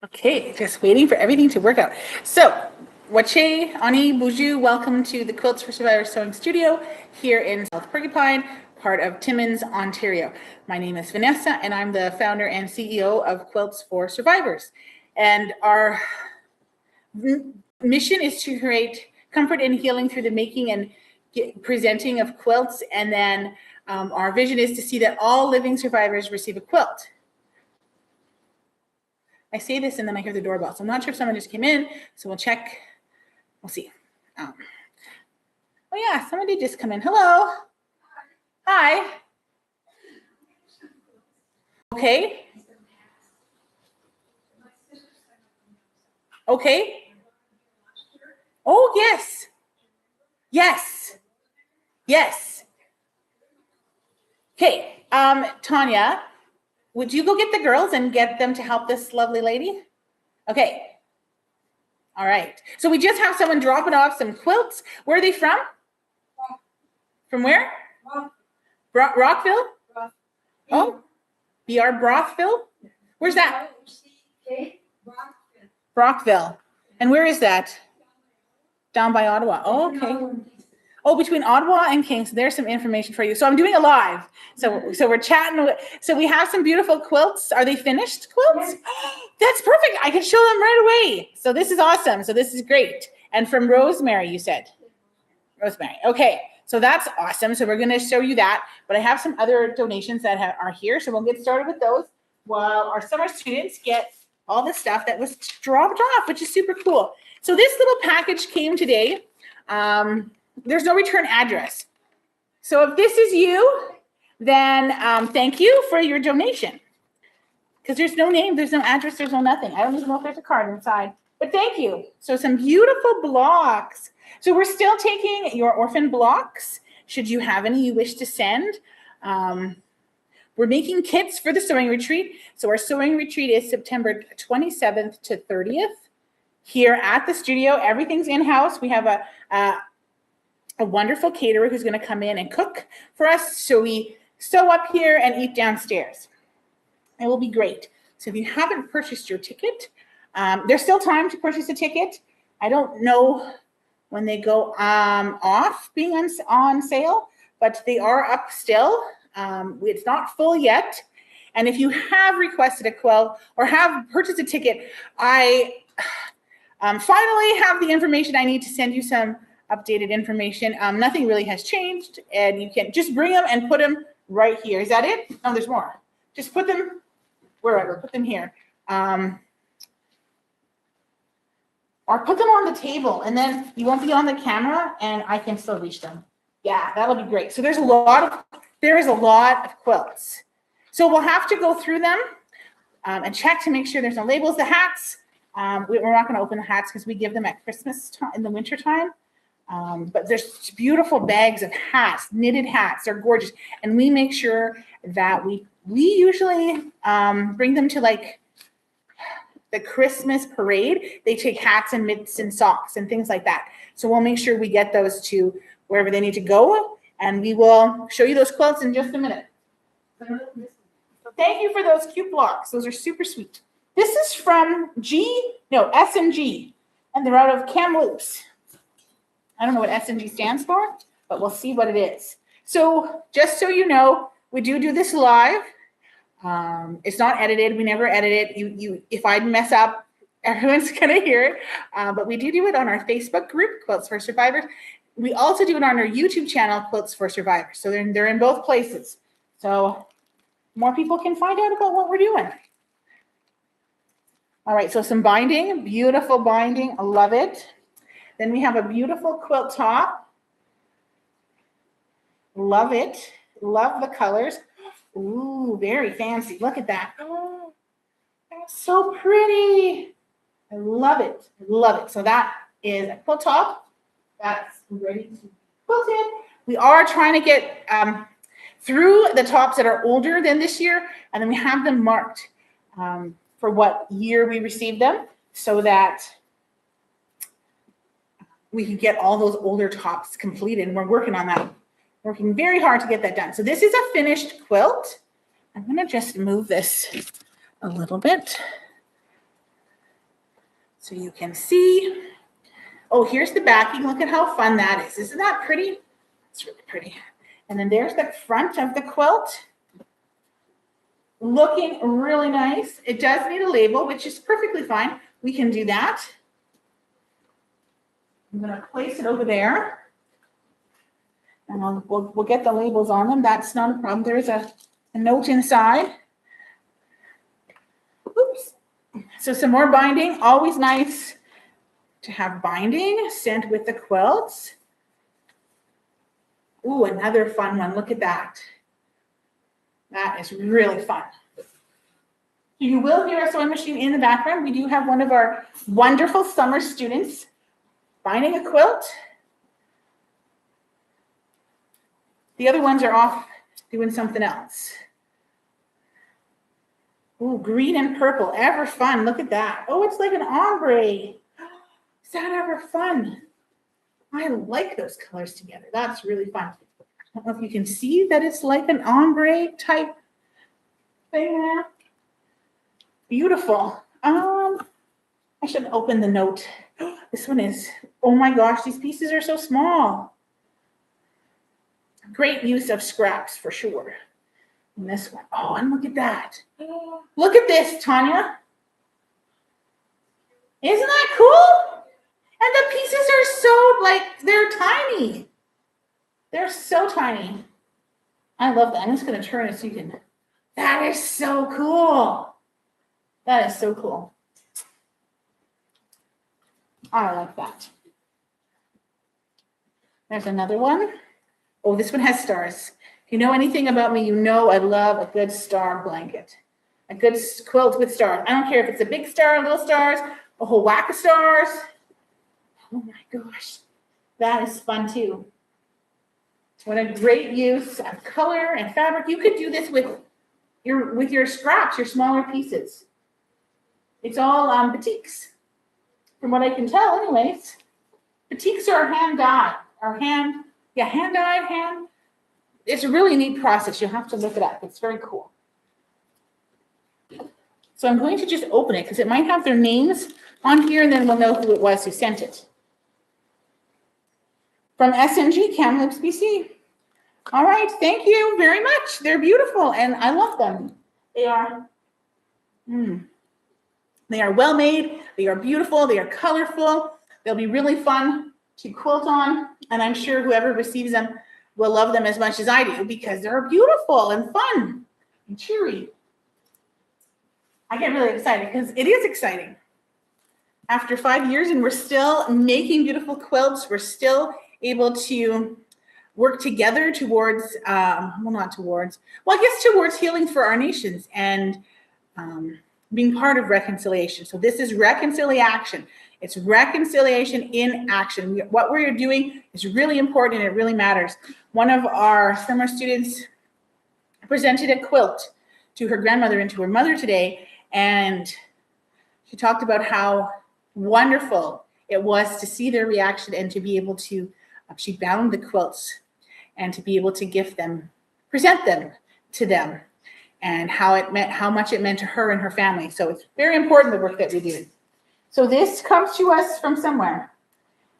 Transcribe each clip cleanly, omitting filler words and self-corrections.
Okay, just waiting for everything to work out. So, Wache, Ani, Buju, welcome to the Quilts for Survivors Sewing Studio here in South Porcupine, part of Timmins, Ontario. My name is Vanessa, and I'm the founder and CEO of Quilts for Survivors. And our mission is to create comfort and healing through the making and presenting of quilts. And then our vision is to see that all living survivors receive a quilt. I say this and then I hear the doorbell. So I'm not sure if someone just came in. So we'll check. We'll see. Oh yeah, someone did just come in. Hello. Hi. Okay. Okay. Oh, yes. Yes. Yes. Okay. Tanya, would you go get the girls and get them to help this lovely lady? Okay. All right. So we just have someone dropping off some quilts. Where are they from? From where? Rockville? Oh, BR Brockville? Where's that? Brockville. And where is that? Down by Ottawa. Oh, okay. Oh, between Ottawa and Kingston. There's some information for you. So I'm doing a live. So we're chatting. So we have some beautiful quilts. Are they finished quilts? That's perfect. I can show them right away. So this is awesome. So this is great. And from Rosemary, you said? Rosemary. Okay. So that's awesome. So we're going to show you that. But I have some other donations that are here. So we'll get started with those while our summer students get all the stuff that was dropped off, which is super cool. So this little package came today. There's no return address. So if this is you, then thank you for your donation. Because there's no name, there's no address, there's no nothing. I don't even know if there's a card inside. But thank you. So some beautiful blocks. So we're still taking your orphan blocks, should you have any you wish to send. We're making kits for the sewing retreat. So our sewing retreat is September 27th to 30th. Here at the studio, everything's in-house. We have a wonderful caterer who's going to come in and cook for us. So we sew up here and eat downstairs. It will be great. So if you haven't purchased your ticket, there's still time to purchase a ticket. I don't know when they go off being on sale, but they are up still. It's not full yet. And if you have requested a quilt or have purchased a ticket, I finally have the information I need to send you some updated information. Nothing really has changed, and you can just bring them and put them right here. Is that it? No, there's more. Just put them wherever. Put them here. Or put them on the table, and then you won't be on the camera, and I can still reach them. Yeah, that'll be great. So there is a lot of quilts. So we'll have to go through them and check to make sure there's no labels. The hats, we're not going to open the hats because we give them at Christmas time, in the winter time. But there's beautiful bags of hats, knitted hats. They're gorgeous. And we make sure that we usually bring them to like the Christmas parade. They take hats and mitts and socks and things like that. So we'll make sure we get those to wherever they need to go. And we will show you those quilts in just a minute. So thank you for those cute blocks. Those are super sweet. This is from S&G, and they're out of Kamloops. I don't know what S&G stands for, but we'll see what it is. So just so you know, we do this live. It's not edited. We never edit it. If I mess up, everyone's going to hear it. But we do it on our Facebook group, Quilts for Survivors. We also do it on our YouTube channel, Quilts for Survivors. So they're in both places. So more people can find out about what we're doing. All right, so some binding, beautiful binding. I love it. Then we have a beautiful quilt top. Love it. Love the colors. Ooh, very fancy. Look at that. Oh, that's so pretty. I love it. Love it. So that is a quilt top. That's ready to be quilted. We are trying to get through the tops that are older than this year, and then we have them marked for what year we received them so that we can get all those older tops completed. And we're working on that. Working very hard to get that done. So this is a finished quilt. I'm going to just move this a little bit. So you can see. Oh, here's the backing. Look at how fun that is. Isn't that pretty? It's really pretty. And then there's the front of the quilt. Looking really nice. It does need a label, which is perfectly fine. We can do that. I'm going to place it over there. And we'll get the labels on them. That's not a problem. There's a note inside. Oops. So some more binding. Always nice to have binding sent with the quilts. Ooh, another fun one. Look at that. That is really fun. You will hear a sewing machine in the background. We do have one of our wonderful summer students binding a quilt. The other ones are off doing something else. Ooh, green and purple, ever fun. Look at that. Oh, it's like an ombre. Is that ever fun? I like those colors together. That's really fun. I don't know if you can see that it's like an ombre type thing there. Beautiful. I should open the note. This one is, oh my gosh, these pieces are so small. Great use of scraps for sure. And this one, oh, and look at that. Look at this, Tanya. Isn't that cool? And the pieces are so, like, they're tiny. They're so tiny. I love that. I'm just going to turn it so you can. That is so cool. That is so cool. I like that. There's another one. Oh, this one has stars. If you know anything about me, you know I love a good star blanket. A good quilt with stars. I don't care if it's a big star, little stars, a whole whack of stars. Oh my gosh. That is fun too. What a great use of color and fabric. You could do this with your scraps, your smaller pieces. It's all batiks, from what I can tell anyways. Batiks are hand dyed, hand dyed. It's a really neat process. You'll have to look it up. It's very cool. So I'm going to just open it because it might have their names on here and then we'll know who it was who sent it. From SNG, Kamloops, BC. All right, thank you very much. They're beautiful and I love them. They are well made, they are beautiful, they are colorful. They'll be really fun to quilt on, and I'm sure whoever receives them will love them as much as I do because they're beautiful and fun and cheery. I get really excited because it is exciting. After 5 years and we're still making beautiful quilts, we're still able to work together towards, towards healing for our nations and being part of reconciliation. So this is reconciliation. It's reconciliation in action. What we're doing is really important and it really matters. One of our summer students presented a quilt to her grandmother and to her mother today, and she talked about how wonderful it was to see their reaction and to be able to, she bound the quilts and to be able to present them to them, and how much it meant to her and her family. So it's very important, the work that we do. So this comes to us from somewhere.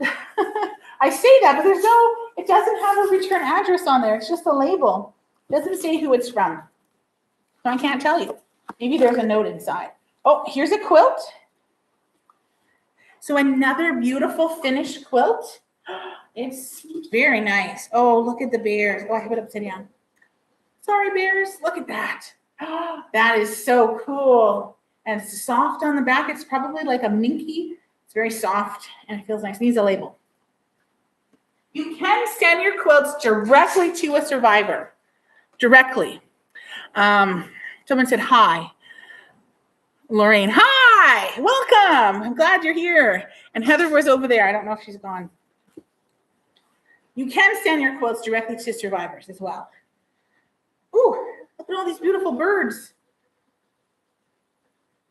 I say that, but it doesn't have a return address on there. It's just a label. It doesn't say who it's from. So I can't tell you. Maybe there's a note inside. Oh, here's a quilt. So another beautiful finished quilt. It's very nice. Oh, look at the bears. Oh, I have it upside down. Sorry, bears. Look at that. Oh, that is so cool. And it's soft on the back. It's probably like a minky. It's very soft and it feels nice. It needs a label. You can send your quilts directly to a survivor. Directly. Someone said hi. Lorraine, hi. Welcome. I'm glad you're here. And Heather was over there. I don't know if she's gone. You can send your quilts directly to survivors as well. Ooh, look at all these beautiful birds.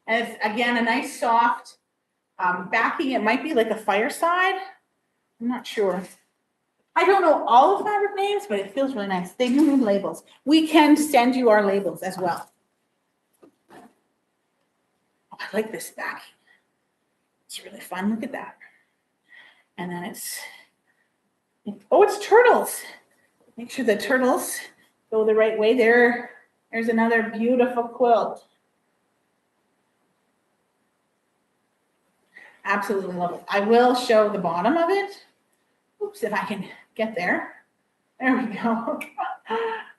And it's, again, a nice soft backing. It might be like a fireside. I'm not sure. I don't know all the fabric names, but it feels really nice. They do need labels. We can send you our labels as well. Oh, I like this backing. It's really fun. Look at that. And then it's turtles. Make sure the turtles go the right way. There's another beautiful quilt. Absolutely love it. I will show the bottom of it. Oops, if I can get there. There we go.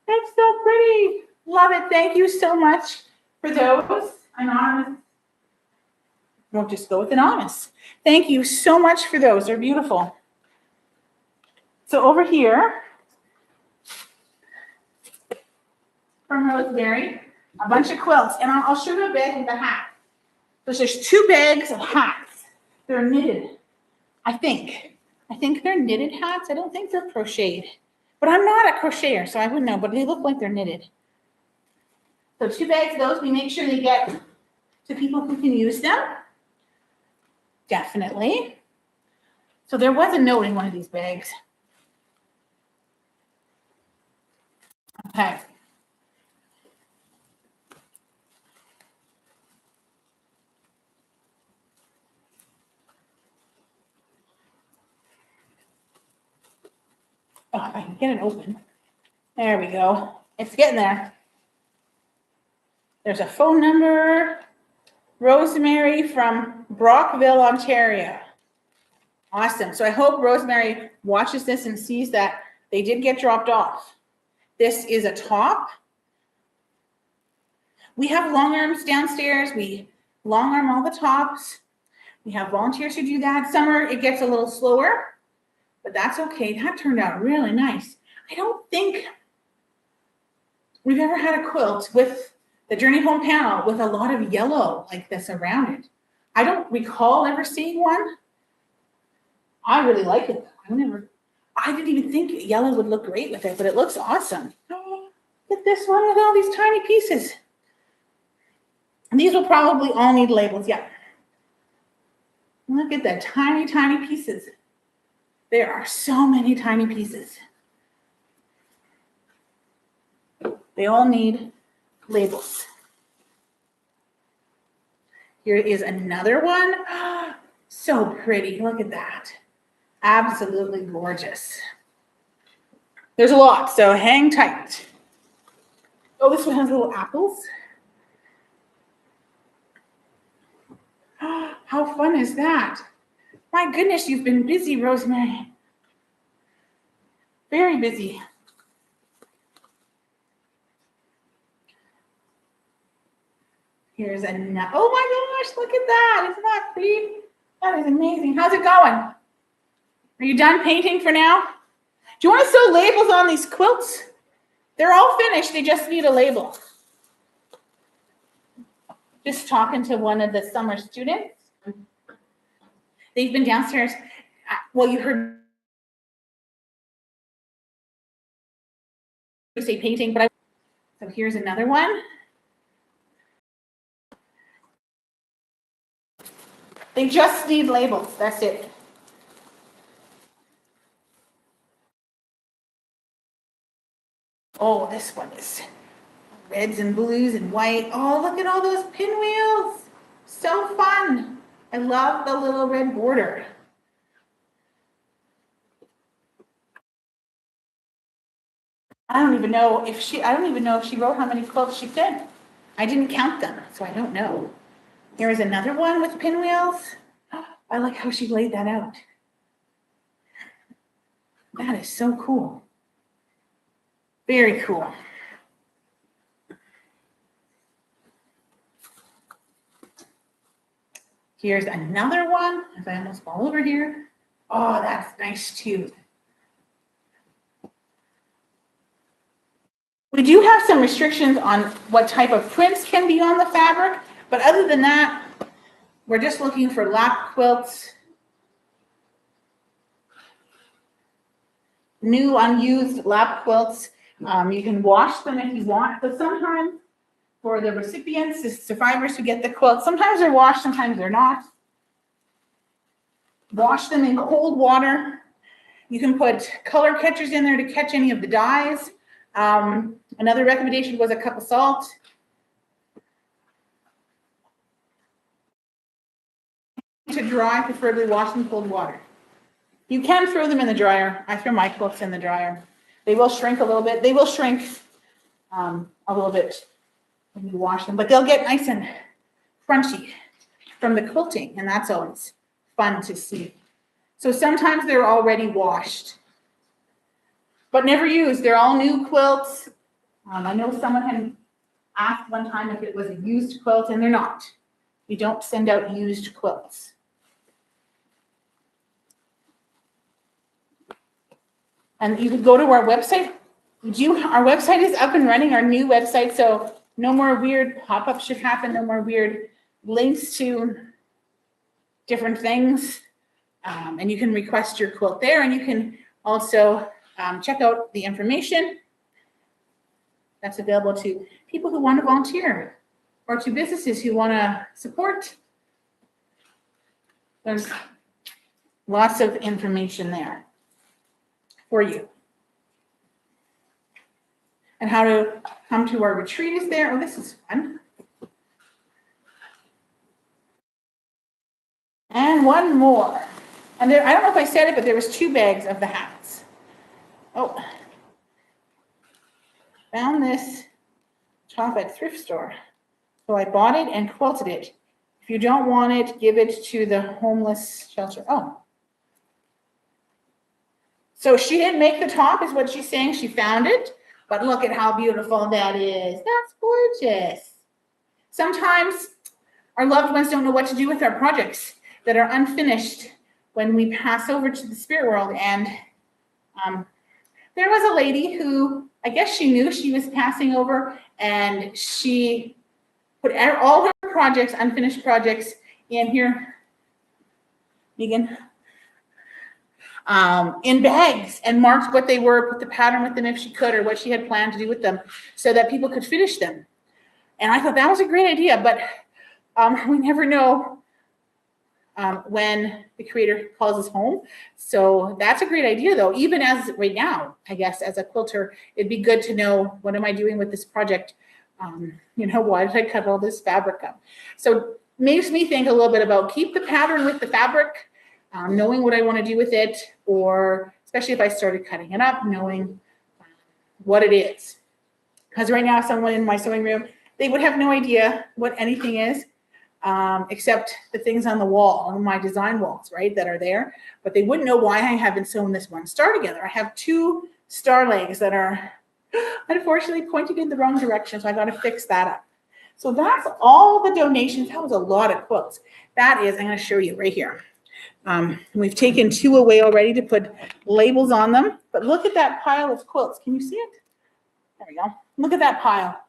It's so pretty. Love it. Thank you so much for those. Anonymous. We'll just go with anonymous. Thank you so much for those. They're beautiful. So over here, from Rosemary, a bunch of quilts. And I'll show you a bag with a hat. So there's 2 bags of hats. They're knitted, I think. I think they're knitted hats. I don't think they're crocheted. But I'm not a crocheter, so I wouldn't know. But they look like they're knitted. So 2 bags of those. We make sure they get to people who can use them. Definitely. So there was a note in one of these bags. Okay. Oh, if I can get it open. There we go. It's getting there. There's a phone number. Rosemary from Brockville, Ontario. Awesome. So I hope Rosemary watches this and sees that they did get dropped off. This is a top. We have long arms downstairs. We long arm all the tops. We have volunteers who do that. Summer, it gets a little slower, but that's okay. That turned out really nice. I don't think we've ever had a quilt with the Journey Home panel with a lot of yellow like this around it. I don't recall ever seeing one. I really like it. I didn't even think yellow would look great with it, but it looks awesome. Look at this one with all these tiny pieces. And these will probably all need labels. Yeah. Look at the tiny, tiny pieces. There are so many tiny pieces. They all need labels. Here is another one. So pretty. Look at that. Absolutely gorgeous. There's a lot, so hang tight. Oh, this one has little apples. How fun is that? My goodness, you've been busy, Rosemary. Very busy. Here's another. Oh my gosh, look at that. Isn't that pretty? That is amazing. How's it going? Are you done painting for now? Do you want to sew labels on these quilts? They're all finished. They just need a label. Just talking to one of the summer students. They've been downstairs. Well, you heard me say painting, but so here's another one. They just need labels. That's it. Oh, this one is reds and blues and white. Oh, look at all those pinwheels. So fun. I love the little red border. I don't even know if she wrote how many quilts she did. I didn't count them, so I don't know. Here is another one with pinwheels. I like how she laid that out. That is so cool. Very cool. Here's another one. If I almost fall over here. Oh, that's nice too. We do have some restrictions on what type of prints can be on the fabric, but other than that, we're just looking for lap quilts, new unused lap quilts. You can wash them if you want, but sometimes for the recipients, the survivors who get the quilt, sometimes they're washed, sometimes they're not. Wash them in cold water. You can put color catchers in there to catch any of the dyes. Another recommendation was a cup of salt. to dry, preferably wash in cold water. You can throw them in the dryer. I throw my quilts in the dryer. They will shrink a little bit. They will shrink a little bit when you wash them, but they'll get nice and crunchy from the quilting, and that's always fun to see. So sometimes they're already washed, but never used. They're all new quilts. I know someone had asked one time if it was a used quilt, and they're not. You don't send out used quilts. And you could go to our website. Our website is up and running, our new website, so no more weird pop-ups should happen, no more weird links to different things. And you can request your quilt there, and you can also check out the information that's available to people who want to volunteer or to businesses who want to support. There's lots of information there for you. And how to come to our retreat is there. Oh, this is fun. And one more. And there, I don't know if I said it, but there was 2 bags of the hats. Oh, found this top at thrift store. So I bought it and quilted it. If you don't want it, give it to the homeless shelter. Oh. So she didn't make the top, is what she's saying. She found it, but look at how beautiful that is. That's gorgeous. Sometimes our loved ones don't know what to do with our projects that are unfinished when we pass over to the spirit world. And there was a lady who, I guess she knew she was passing over, and she put all her projects, unfinished projects, in here, Megan, in bags, and marked what they were, put the pattern with them if she could, or what she had planned to do with them, so that people could finish them. And I thought that was a great idea, but we never know when the creator calls us home. So that's a great idea, though. Even as right now, I guess, as a quilter, it'd be good to know, what am I doing with this project? Why did I cut all this fabric up? So makes me think a little bit about keep the pattern with the fabric, knowing what I want to do with it, or especially if I started cutting it up, knowing what it is. Because right now, someone in my sewing room, they would have no idea what anything is, except the things on the wall, on my design walls, right, that are there. But they wouldn't know why I haven't sewn this one star together. I have 2 star legs that are unfortunately pointed in the wrong direction, so I got to fix that up. So that's all the donations. That was a lot of quilts. That is, I'm going to show you right here. We've taken 2 away already to put labels on them, but look at that pile of quilts. Can you see it? There we go. Look at that pile.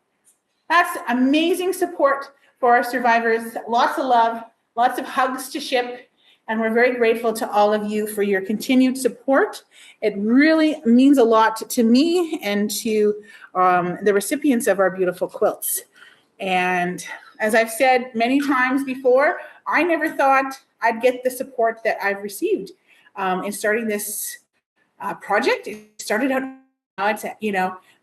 That's amazing support for our survivors. Lots of love, lots of hugs to ship. And we're very grateful to all of you for your continued support. It really means a lot to me and to the recipients of our beautiful quilts. And as I've said many times before, I never thought I'd get the support that I've received in starting this project. It started out, now it's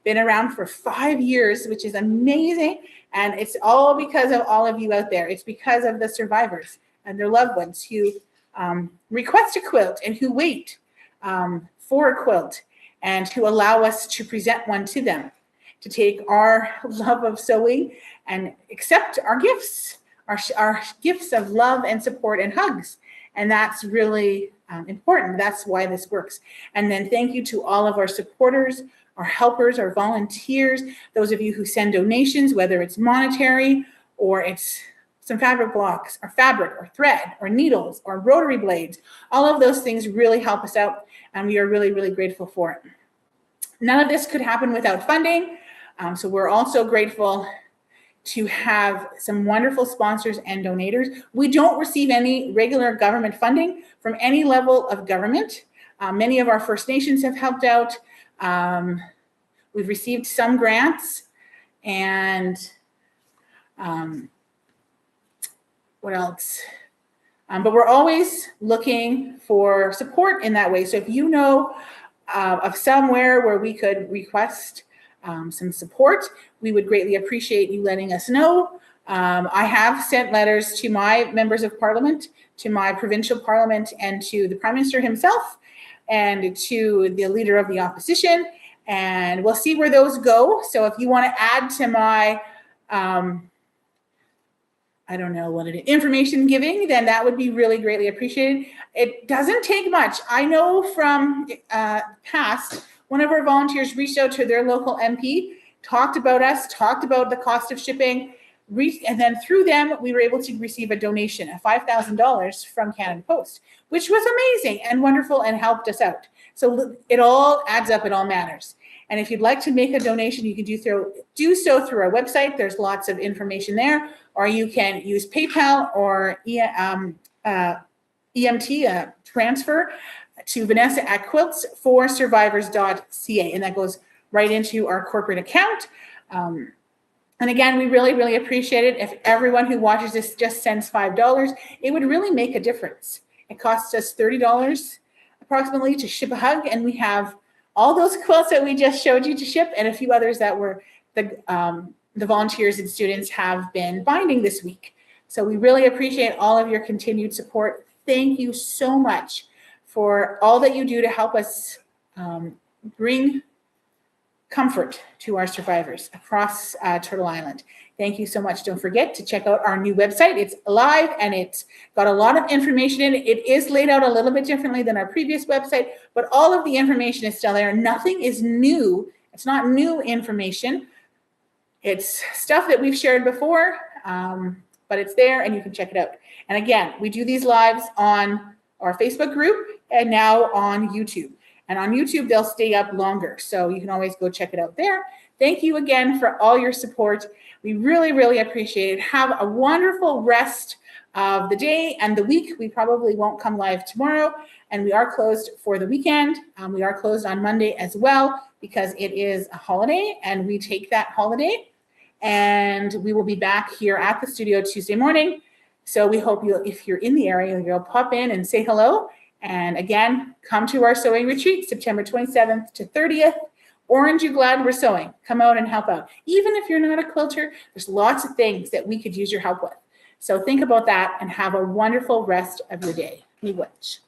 been around for 5 years, which is amazing. And it's all because of all of you out there. It's because of the survivors and their loved ones who request a quilt and who wait for a quilt and who allow us to present one to them, to take our love of sewing and accept our gifts, our gifts of love and support and hugs. And that's really important. That's why this works. And then thank you to all of our supporters, our helpers, our volunteers, those of you who send donations, whether it's monetary or it's some fabric blocks or fabric or thread or needles or rotary blades. All of those things really help us out, and we are really, really grateful for it. None of this could happen without funding. So we're also grateful to have some wonderful sponsors and donators. We don't receive any regular government funding from any level of government. Many of our First Nations have helped out. We've received some grants, and what else? But we're always looking for support in that way. So if you know of somewhere where we could request some support, we would greatly appreciate you letting us know. I have sent letters to my members of parliament, to my provincial parliament, and to the Prime Minister himself, and to the leader of the opposition, and we'll see where those go. So if you want to add to my, I don't know what it is, information giving, then that would be really greatly appreciated. It doesn't take much. I know from past, one of our volunteers reached out to their local MP, talked about us, talked about the cost of shipping, and then through them, we were able to receive a donation of $5,000 from Canada Post, which was amazing and wonderful and helped us out. So it all adds up, it all matters. And if you'd like to make a donation, you can do so through our website. There's lots of information there, or you can use PayPal or EMT transfer to Vanessa at quilts4survivors.ca, and that goes right into our corporate account. And again, we really, really appreciate it. If everyone who watches this just sends $5, it would really make a difference. It costs us $30 approximately to ship a hug, and we have all those quilts that we just showed you to ship, and a few others that were the volunteers and students have been binding this week. So we really appreciate all of your continued support. Thank you so much for all that you do to help us bring comfort to our survivors across Turtle Island. Thank you so much. Don't forget to check out our new website. It's live and it's got a lot of information in it. It is laid out a little bit differently than our previous website, but all of the information is still there. Nothing is new. It's not new information. It's stuff that we've shared before, but it's there and you can check it out. And again, we do these lives on our Facebook group and now on YouTube. And on YouTube, they'll stay up longer. So you can always go check it out there. Thank you again for all your support. We really, really appreciate it. Have a wonderful rest of the day and the week. We probably won't come live tomorrow. And we are closed for the weekend. We are closed on Monday as well because it is a holiday and we take that holiday. And we will be back here at the studio Tuesday morning. So we hope if you're in the area, you'll pop in and say hello. And again, come to our sewing retreat, September 27th to 30th. Orange You Glad We're Sewing. Come out and help out. Even if you're not a quilter, there's lots of things that we could use your help with. So think about that and have a wonderful rest of your day. Miigwech.